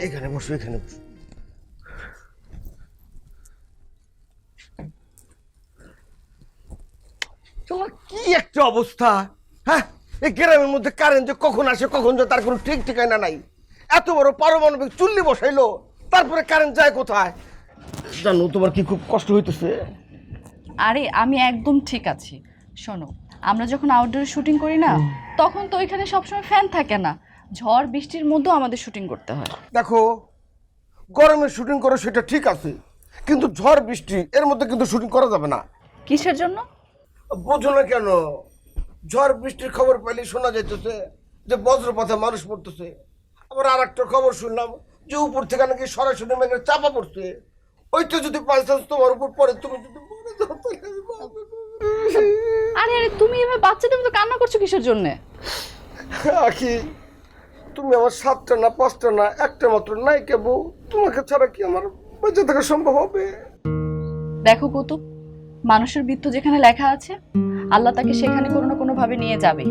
এখানে বসো, এখানে বসো। তোমার কি একটা অবস্থা, হ্যাঁ? এই গ্রামের মধ্যে কারেন্ট যে কখন আসে কখন যায় তার কোনো ঠিক ঠিকানা নাই। এত বড় পারমাণবিক চুল্লি বসাইলো, তারপরে কারেন্ট যায় কোথায়? জানো তোমার কি খুব কষ্ট হইতেছে? আরে আমি একদম ঠিক আছি। শোনো, আমরা যখন আউটডোরে শুটিং করি না, তখন তো ওইখানে সবসময় ফ্যান থাকে না। ঝড় বৃষ্টির মধ্যেও আমাদের শুটিং করতে হয়। দেখো, গরমে শুটিং করো সেটা ঠিক আছে, কিন্তু ঝড় বৃষ্টি এর মধ্যে কিন্তু শুটিং করা যাবে না। কিসের জন্য? বোঝো না কেন? ঝড় বৃষ্টির খবর পাইলে শোনা যাইতেছে যে বজ্রপাতে মানুষ পড়তেছে। আবার আর একটা খবর শুনলাম যে উপর থেকে নাকি সরাসরি মেঘের চাপা পড়ছে। ওইটা যদি বাই চান্স তোমার উপর পড়ে, তুমি যদি মরে যাও তাহলে আমি বাঁচবো না। আরে আরে, তুমি এভাবে বাচ্চাদের মতো কান্না করছো কিসের জন্য? আখি, তুমি আমার 7টা না 5টা না একটা মাত্র নায়িকা বউ, তোমাকে ছাড়া কি আমার বেঁচে থাকা সম্ভব হবে? দেখো কৌতুক, মানুষের মৃত্যু যেখানে লেখা আছে, আল্লাহ তাকে সেখানে কোনো না কোনো ভাবে নিয়ে যাবে।